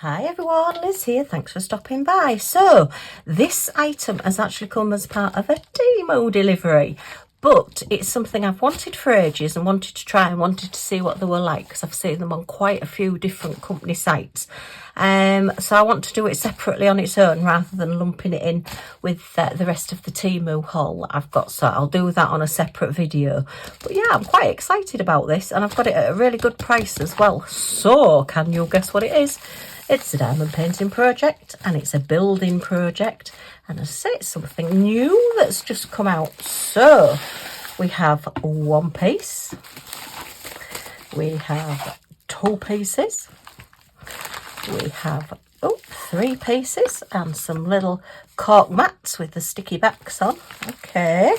Hi everyone, Liz here, thanks for stopping by. So this item has actually come as part of a TEMU delivery, but it's something I've wanted for ages and wanted to try and wanted to see what they were like, because I've seen them on quite a few different company sites. So I want to do it separately on its own rather than lumping it in with the rest of the TEMU haul that I've got, so I'll do that on a separate video. But yeah, I'm quite excited about this, and I've got it at a really good price as well. So can you guess what it is? It's a diamond painting project, and it's a building project, and as I say, it's something new that's just come out. So we have one piece, we have two pieces, we have three pieces, and some little cork mats with the sticky backs on. Okay,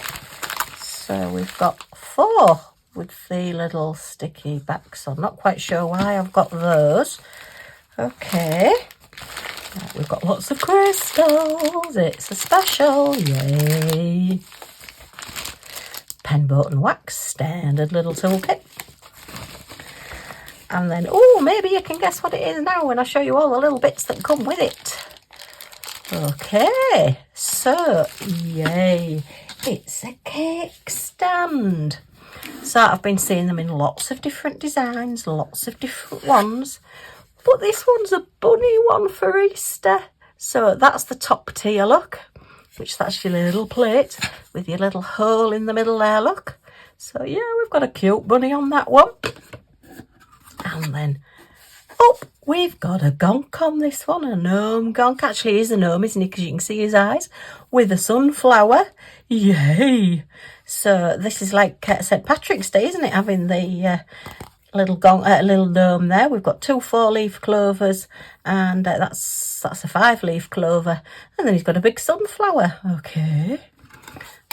so we've got four with the little sticky backs on. Not quite sure why I've got those. Okay, we've got lots of crystals. It's a special, yay. Pen, boat and wax, standard little toolkit. And then, maybe you can guess what it is now when I show you all the little bits that come with it. Okay, so, yay, it's a cake stand. So I've been seeing them in lots of different designs, lots of different ones. But this one's a bunny one for Easter. So that's the top tier look, which that's your little plate with your little hole in the middle there, look. So yeah, we've got a cute bunny on that one. And then, we've got a gonk on this one, a gnome gonk. Actually, he's a gnome, isn't he? Because you can see his eyes with a sunflower. Yay! So this is like St. Patrick's Day, isn't it? Having the little little gnome there. We've got two 4-leaf clovers, and that's a 5-leaf clover, and then he's got a big sunflower. Okay,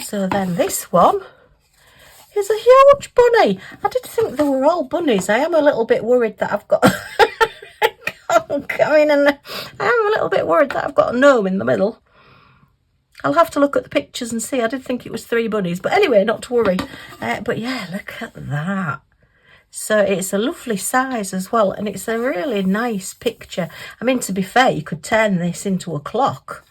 so then this one is a huge bunny. I did think they were all bunnies. I am a little bit worried that I've got I am a little bit worried that I've got a gnome in the middle. I'll have to look at the pictures and see. I did think it was 3 bunnies, but anyway, not to worry. But yeah, look at that. So it's a lovely size as well, and it's a really nice picture. I mean, to be fair, you could turn this into a clock,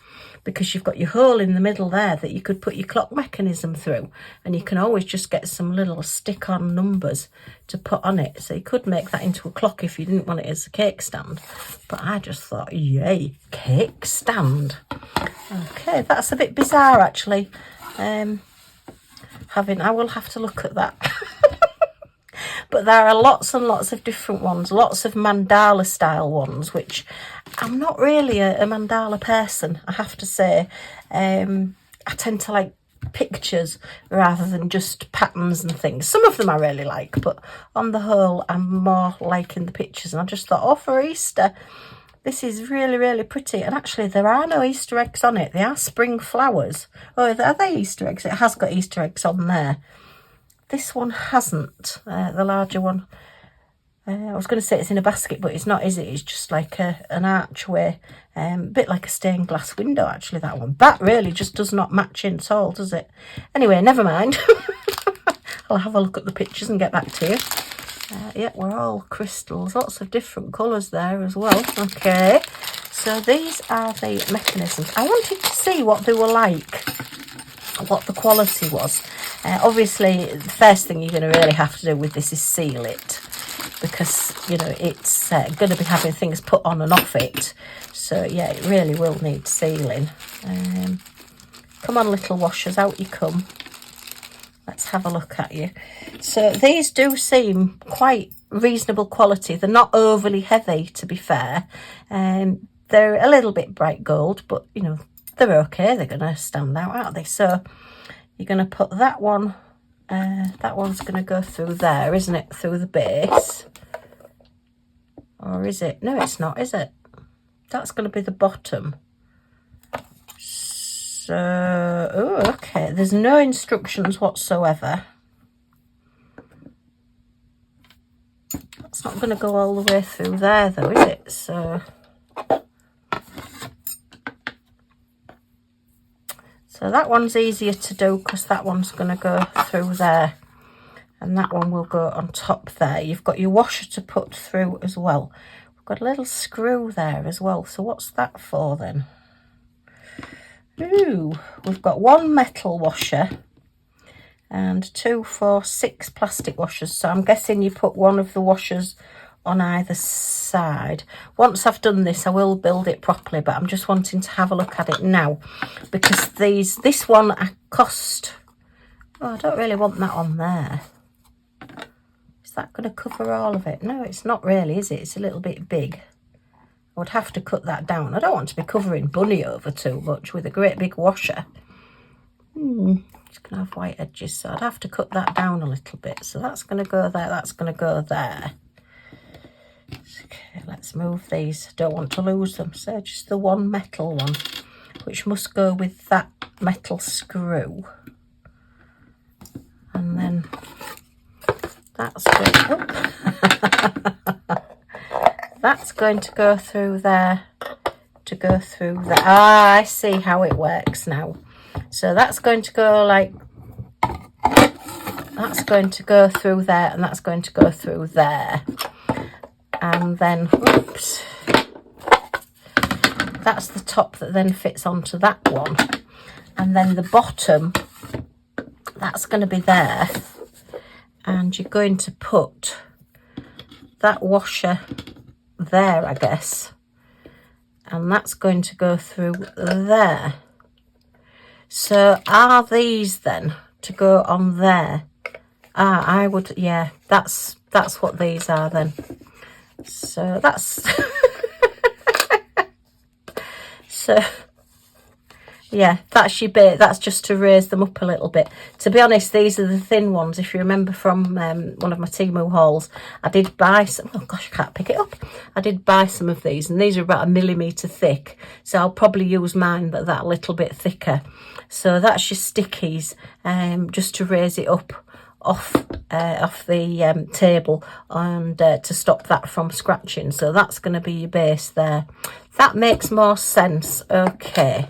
because you've got your hole in the middle there that you could put your clock mechanism through, and you can always just get some little stick-on numbers to put on it. So you could make that into a clock if you didn't want it as a cake stand. But I just thought, yay, cake stand. Okay, that's a bit bizarre actually. I will have to look at that. But there are lots and lots of different ones, lots of mandala style ones, which I'm not really a mandala person, I have to say. I tend to like pictures rather than just patterns and things. Some of them I really like, but on the whole, I'm more liking the pictures. And I just thought, for Easter, this is really, really pretty. And actually, there are no Easter eggs on it. They are spring flowers. Oh, are they Easter eggs? It has got Easter eggs on there. This one hasn't, the larger one. I was going to say it's in a basket, but it's not, is it? It's just like an archway, a bit like a stained glass window, actually, that one. That really just does not match in at all, does it? Anyway, never mind. I'll have a look at the pictures and get back to you. Yeah, we're all crystals, lots of different colours there as well. Okay, so these are the mechanisms. I wanted to see what they were like, what the quality was. Obviously, the first thing you're going to really have to do with this is seal it, because, you know, it's going to be having things put on and off it. So, yeah, it really will need sealing. Come on, little washers, out you come. Let's have a look at you. So these do seem quite reasonable quality. They're not overly heavy, to be fair. They're a little bit bright gold, but, you know, they're okay. They're going to stand out, aren't they? So you're going to put that one, that one's going to go through there, isn't it? Through the base. Or is it? No, it's not, is it? That's going to be the bottom. So, okay. There's no instructions whatsoever. That's not going to go all the way through there, though, is it? So that one's easier to do, because that one's going to go through there, and that one will go on top there. You've got your washer to put through as well. got a little screw there as well. So what's that for then? Ooh, we've got one metal washer and 2, 4, 6 plastic washers. So I'm guessing you put one of the washers on either side. Once I've done this, I will build it properly, but I'm just wanting to have a look at it now, because this one cost, oh, I don't really want that on there. Is that going to cover all of it? No, it's not really, is it? It's a little bit big. I would have to cut that down. I don't want to be covering Bunny over too much with a great big washer. It's going to have white edges, so I'd have to cut that down a little bit. So that's going to go there, that's going to go there. Okay, let's move these. Don't want to lose them. So just the one metal one, which must go with that metal screw. And then that's going, that's going to go through there, to go through there. Ah, I see how it works now. So that's going to go like, that's going to go through there, and that's going to go through there. And then, whoops, that's the top that then fits onto that one. And then the bottom, that's going to be there. And you're going to put that washer there, I guess. And that's going to go through there. So are these then to go on there? Ah, I would, yeah, that's what these are then. So that's so yeah, that's your bit. That's just to raise them up a little bit. To be honest, these are the thin ones. If you remember from one of my TEMU hauls, I did buy some. Oh gosh, I can't pick it up. I did buy some of these, and these are about 1 millimetre thick. So I'll probably use mine that little bit thicker. So that's your stickies, just to raise it up off the table, and to stop that from scratching. So that's going to be your base there. That makes more sense. Okay.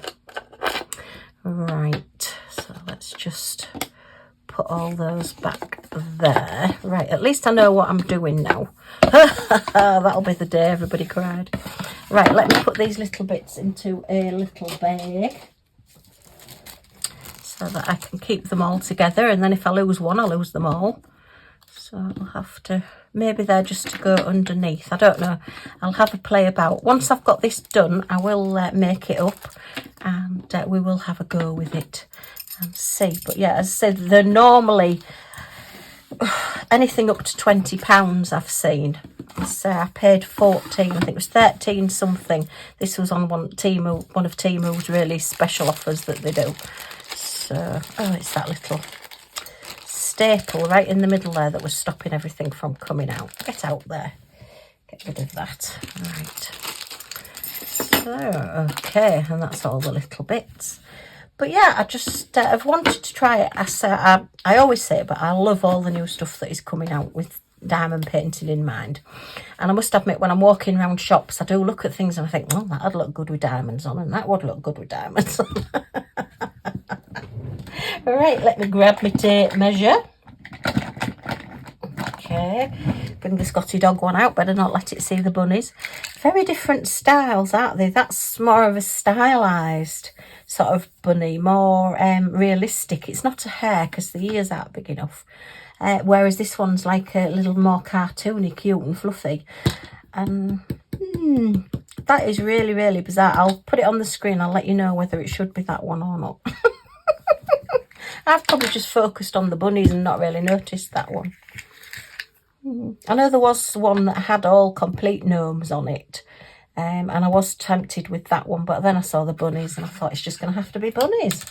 Right, so let's just put all those back there. Right, at least I know what I'm doing now. That'll be the day everybody cried. Right, let me put these little bits into a little bag so that I can keep them all together, and then if I lose one, I lose them all. So I'll have to, maybe they're just to go underneath, I don't know. I'll have a play about. Once I've got this done, I will make it up, and we will have a go with it and see. But yeah, as I said, they're normally anything up to £20 I've seen. So I paid 14, I think it was 13 something. This was on one of TEMU's really special offers that they do. So, oh, it's that little staple right in the middle there that was stopping everything from coming out. Get out there. Get rid of that. Right. So, okay, and that's all the little bits. But yeah, I just I've wanted to try it. I always say it, but I love all the new stuff that is coming out with diamond painting in mind. And I must admit, when I'm walking around shops, I do look at things and I think, well, that'd look good with diamonds on, and that would look good with diamonds on. Right, let me grab my tape measure. Okay, bring the Scotty dog one out, better not let it see the bunnies. Very different styles, aren't they? That's more of a stylised sort of bunny, more realistic. It's not a hare because the ears aren't big enough. Whereas this one's like a little more cartoony, cute and fluffy. And that is really, really bizarre. I'll put it on the screen. I'll let you know whether it should be that one or not. I've probably just focused on the bunnies and not really noticed that one. I know there was one that had all complete gnomes on it. And I was tempted with that one, but then I saw the bunnies and I thought it's just going to have to be bunnies.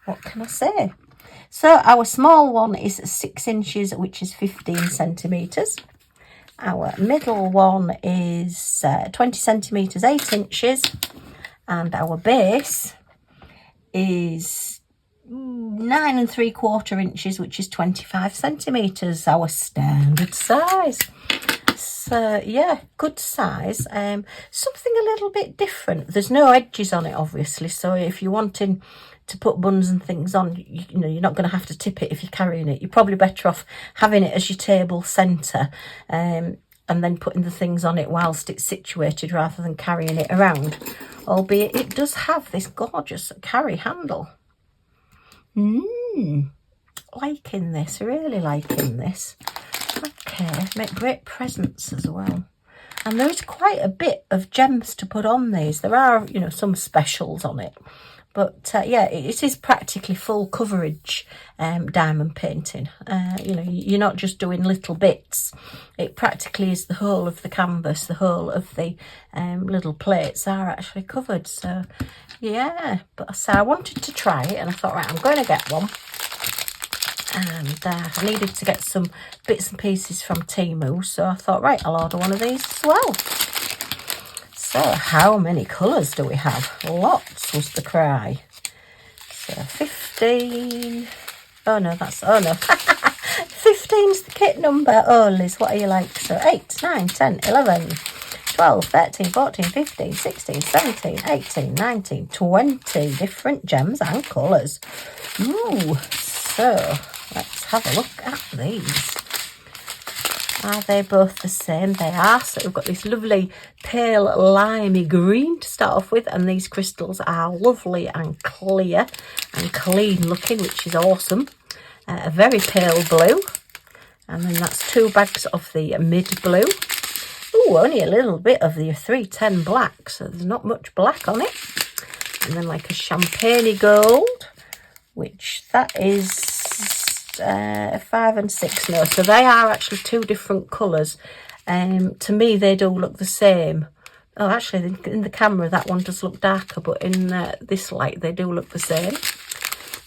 What can I say? So our small one is 6 inches, which is 15 centimetres. Our middle one is 20 centimetres, 8 inches. And our base is 9 3/4 inches, which is 25 centimetres, our standard size. So yeah, good size. Something a little bit different. There's no edges on it, obviously, so if you're wanting to put buns and things on, you know, you're not going to have to tip it if you're carrying it. You're probably better off having it as your table centre. and then putting the things on it whilst it's situated rather than carrying it around. Albeit it does have this gorgeous carry handle. Liking this, really liking this. Okay, make great presents as well. And there is quite a bit of gems to put on these. There are, you know, some specials on it. But yeah, it is practically full coverage diamond painting. You know, you're not just doing little bits. It practically is the whole of the canvas, the whole of the little plates are actually covered. So yeah, but so I wanted to try it and I thought, right, I'm going to get one. And I needed to get some bits and pieces from TEMU, so I thought, right, I'll order one of these as well. So how many colours do we have? Lots was the cry. So 15. Oh no, that's, oh no. 15's the kit number. Oh Liz, what are you like? So 8, 9, 10, 11, 12, 13, 14, 15, 16, 17, 18, 19, 20 different gems and colours. Ooh, so let's have a look at these. Are they both the same? They are. So we've got this lovely pale limey green to start off with, and these crystals are lovely and clear and clean looking, which is awesome. A very pale blue, and then that's 2 bags of the mid blue. Ooh, only a little bit of the 310 black, so there's not much black on it. And then like a champagne gold, which that is 5 and 6 now, so they are actually 2 different colours. To me they do look the same. Oh, actually in the camera that one does look darker, but in this light they do look the same.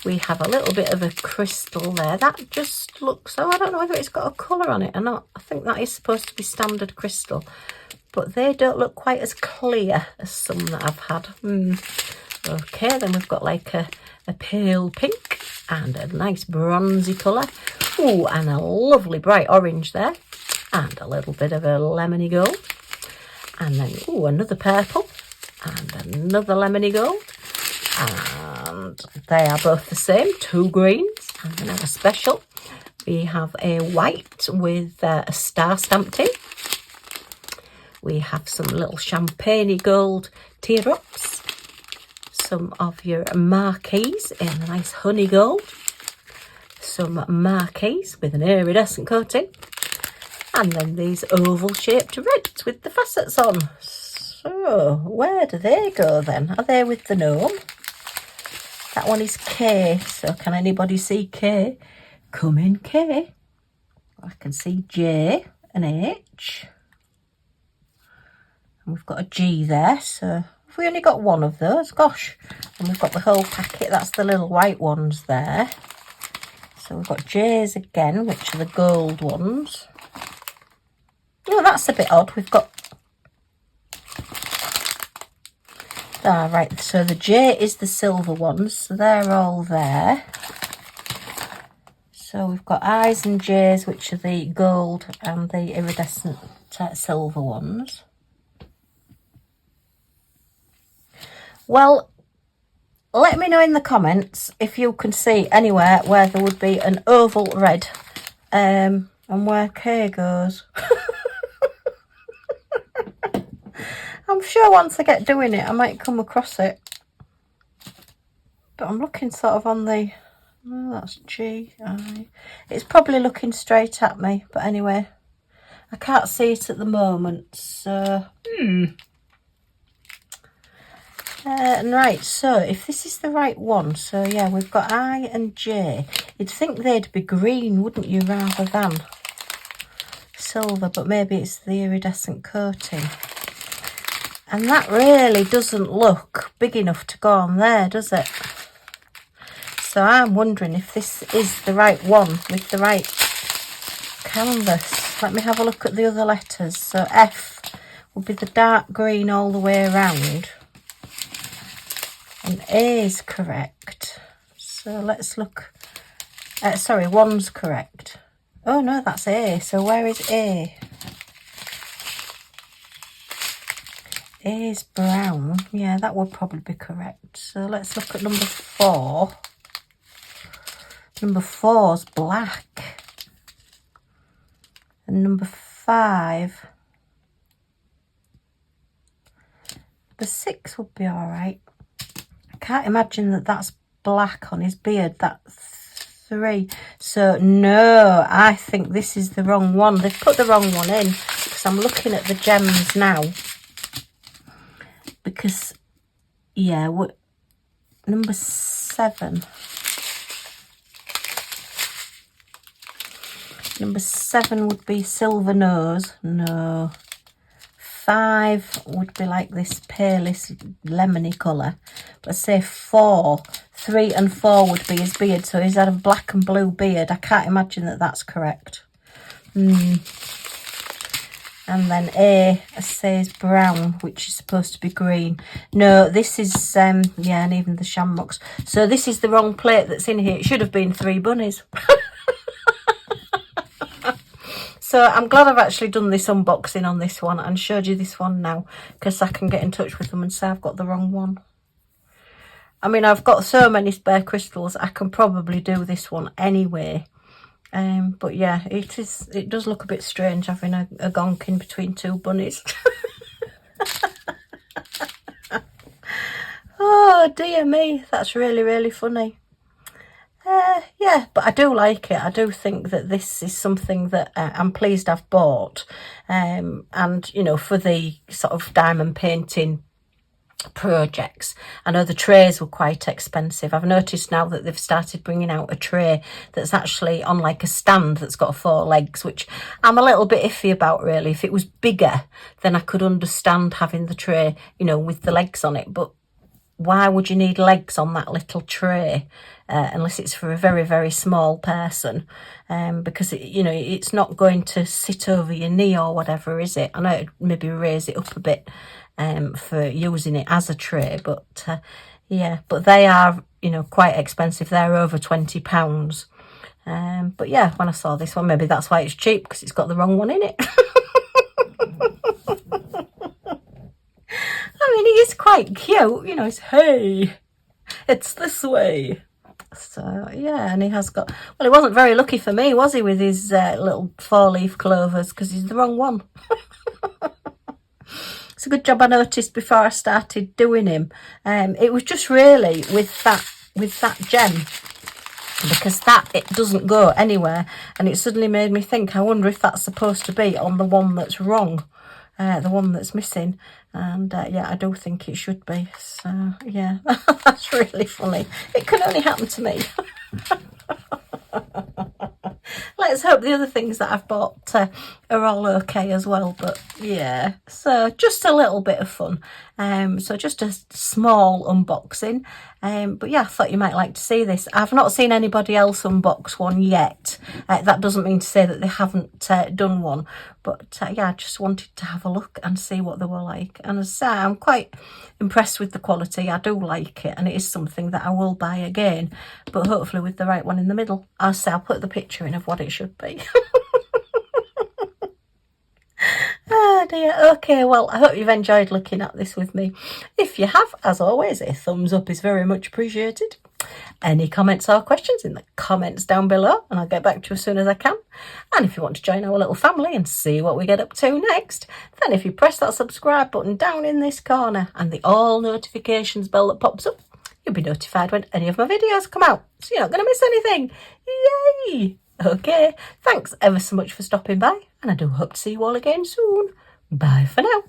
We have a little bit of a crystal there that just looks, oh, I don't know whether it's got a colour on it or not. I think that is supposed to be standard crystal, but they don't look quite as clear as some that I've had. Okay, then we've got like a pale pink and a nice bronzy colour. Ooh, and a lovely bright orange there. And a little bit of a lemony gold. And then, ooh, another purple. And another lemony gold. And they are both the same, 2 greens. And then our special, we have a white with a star stamped in. We have some little champagne gold teardrops. Some of your marquees in a nice honey gold, some marquees with an iridescent coating, and then these oval shaped reds with the facets on. So where do they go then? Are they with the gnome? That one is K, so can anybody see K? Come in K. I can see J and H, and we've got a G there, so we only got one of those, gosh. And we've got the whole packet, that's the little white ones there. So we've got J's again, which are the gold ones. Oh, that's a bit odd. We've got, right, so the J is the silver ones, so they're all there. So we've got I's and J's, which are the gold and the iridescent silver ones. Well, let me know in the comments if you can see anywhere where there would be an oval red and where K goes. I'm sure once I get doing it I might come across it. But I'm looking sort of on the, oh, that's G, I. It's probably looking straight at me, but anyway, I can't see it at the moment, so right, so if this is the right one, so yeah, we've got I and J. You'd think they'd be green, wouldn't you, rather than silver, but maybe it's the iridescent coating. And that really doesn't look big enough to go on there, does it? So I'm wondering if this is the right one with the right canvas. Let me have a look at the other letters. So F will be the dark green all the way around. And A is correct. So let's look. Sorry, 1's correct. Oh no, that's A. So where is A? A is brown. Yeah, that would probably be correct. So let's look at number 4. Number 4's black. And number 5. The 6 would be all right. I can't imagine that that's black on his beard. That's 3. So no, I think this is the wrong one. They've put the wrong one in, because I'm looking at the gems now. Because, yeah, number 7. Number 7 would be silver nose. No. 5 would be like this palest lemony colour. But say 4. 3 and 4 would be his beard. So he's had a black and blue beard. I can't imagine that that's correct. And then A, I say, is brown, which is supposed to be green. No, this is, yeah, and even the shamrocks. So this is the wrong plate that's in here. It should have been 3 bunnies. So I'm glad I've actually done this unboxing on this one and showed you this one now, because I can get in touch with them and say I've got the wrong one. I mean, I've got so many spare crystals, I can probably do this one anyway. But yeah, it does look a bit strange having a gonk in between 2 bunnies. Oh dear me, that's really, really funny. Yeah, but I do like it. I do think that this is something that I'm pleased I've bought. And, you know, for the sort of diamond painting projects, I know the trays were quite expensive. I've noticed now that they've started bringing out a tray that's actually on like a stand that's got 4 legs, which I'm a little bit iffy about, really. If it was bigger, then I could understand having the tray, you know, with the legs on it. But why would you need legs on that little tray? Unless it's for a very, very small person, because you know, it's not going to sit over your knee or whatever, is it? I know it'd maybe raise it up a bit for using it as a tray, but yeah, but they are, you know, quite expensive. They're over £20. But yeah, when I saw this one, maybe that's why it's cheap, because it's got the wrong one in it. I mean, he is quite cute, you know. It's, hey, it's this way. So yeah, and he has got, well, he wasn't very lucky for me, was he, with his little 4-leaf clovers, because he's the wrong one. It's a good job I noticed before I started doing him. It was just really with that gem, because that, it doesn't go anywhere, and it suddenly made me think, I wonder if that's supposed to be on the one that's wrong, the one that's missing. And yeah, I do think it should be. So yeah, that's really funny. It can only happen to me. Let's hope the other things that I've bought are all okay as well. But yeah, so just a little bit of fun. So just a small unboxing. But yeah, I thought you might like to see this. I've not seen anybody else unbox one yet. That doesn't mean to say that they haven't done one. But yeah, I just wanted to have a look and see what they were like. And as I say, I'm quite impressed with the quality. I do like it, and it is something that I will buy again, but hopefully with the right one in the middle. I'll put the picture in of what it should be. Oh dear. Okay, well, I hope you've enjoyed looking at this with me. If you have, as always, a thumbs up is very much appreciated. Any comments or questions in the comments down below, and I'll get back to you as soon as I can. And if you want to join our little family and see what we get up to next, then if you press that subscribe button down in this corner and the all notifications bell that pops up, you'll be notified when any of my videos come out, so you're not going to miss anything. Yay! Okay, thanks ever so much for stopping by, and I do hope to see you all again soon. Bye for now.